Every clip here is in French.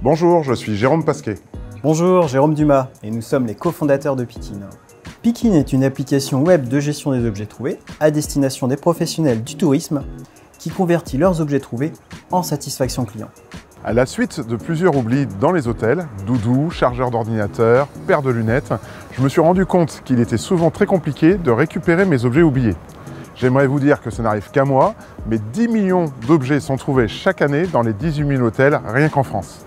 Bonjour, je suis Jérôme Pasquet. Bonjour, Jérôme Dumas, et nous sommes les cofondateurs de Pikin. Pikin est une application web de gestion des objets trouvés à destination des professionnels du tourisme qui convertit leurs objets trouvés en satisfaction client. À la suite de plusieurs oublis dans les hôtels, doudou, chargeur d'ordinateur, paire de lunettes, je me suis rendu compte qu'il était souvent très compliqué de récupérer mes objets oubliés. J'aimerais vous dire que ça n'arrive qu'à moi, mais 10 millions d'objets sont trouvés chaque année dans les 18 000 hôtels, rien qu'en France.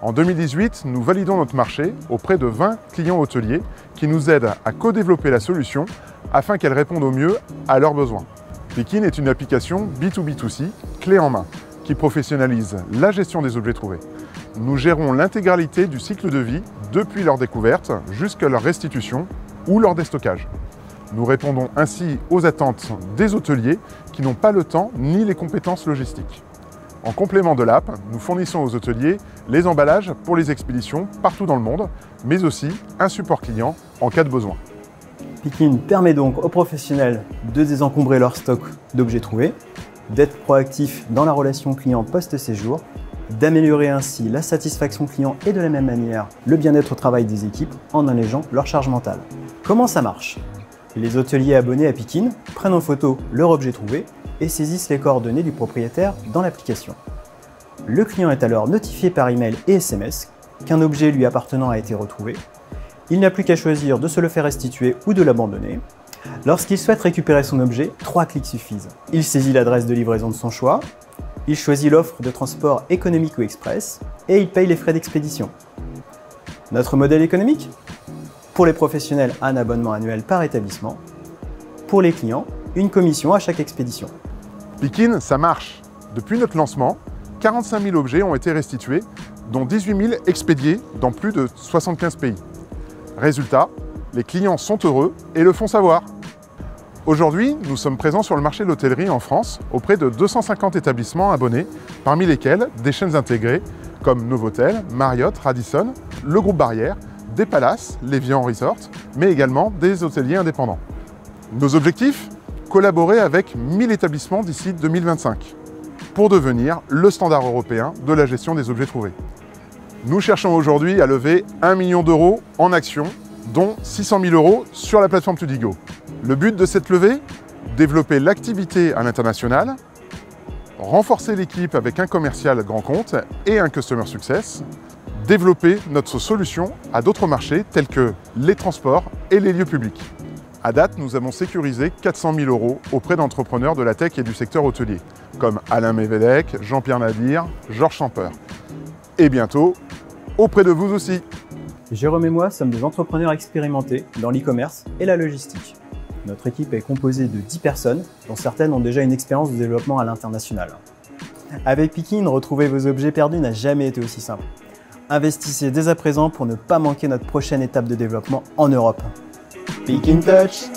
En 2018, nous validons notre marché auprès de 20 clients hôteliers qui nous aident à co-développer la solution afin qu'elle réponde au mieux à leurs besoins. Pikin est une application B2B2C, clé en main, qui professionnalise la gestion des objets trouvés. Nous gérons l'intégralité du cycle de vie depuis leur découverte jusqu'à leur restitution ou leur déstockage. Nous répondons ainsi aux attentes des hôteliers qui n'ont pas le temps ni les compétences logistiques. En complément de l'app, nous fournissons aux hôteliers les emballages pour les expéditions partout dans le monde, mais aussi un support client en cas de besoin. Pikin permet donc aux professionnels de désencombrer leur stock d'objets trouvés, d'être proactifs dans la relation client post-séjour, d'améliorer ainsi la satisfaction client et de la même manière le bien-être au travail des équipes en allégeant leur charge mentale. Comment ça marche? Les hôteliers abonnés à Pikin prennent en photo leur objet trouvé et saisissent les coordonnées du propriétaire dans l'application. Le client est alors notifié par email et SMS qu'un objet lui appartenant a été retrouvé. Il n'a plus qu'à choisir de se le faire restituer ou de l'abandonner. Lorsqu'il souhaite récupérer son objet, 3 clics suffisent. Il saisit l'adresse de livraison de son choix, il choisit l'offre de transport économique ou express et il paye les frais d'expédition. Notre modèle économique? Pour les professionnels, un abonnement annuel par établissement. Pour les clients, une commission à chaque expédition. Pikin, ça marche. Depuis notre lancement, 45 000 objets ont été restitués, dont 18 000 expédiés dans plus de 75 pays. Résultat, les clients sont heureux et le font savoir. Aujourd'hui, nous sommes présents sur le marché de l'hôtellerie en France auprès de 250 établissements abonnés, parmi lesquels des chaînes intégrées comme Novotel, Marriott, Radisson, le groupe Barrière, des Palaces, l'Evian Resort, mais également des hôteliers indépendants. Nos objectifs? Collaborer avec 1000 établissements d'ici 2025 pour devenir le standard européen de la gestion des objets trouvés. Nous cherchons aujourd'hui à lever 1 million d'euros en actions, dont 600 000 euros sur la plateforme Tudigo. Le but de cette levée? Développer l'activité à l'international, renforcer l'équipe avec un commercial grand compte et un customer success, développer notre solution à d'autres marchés tels que les transports et les lieux publics. À date, nous avons sécurisé 400 000 euros auprès d'entrepreneurs de la tech et du secteur hôtelier, comme Alain Mévélec, Jean-Pierre Nadir, Georges Champer. Et bientôt, auprès de vous aussi. Jérôme et moi sommes des entrepreneurs expérimentés dans l'e-commerce et la logistique. Notre équipe est composée de 10 personnes, dont certaines ont déjà une expérience de développement à l'international. Avec Pikin, retrouver vos objets perdus n'a jamais été aussi simple. Investissez dès à présent pour ne pas manquer notre prochaine étape de développement en Europe. Pikin Touch!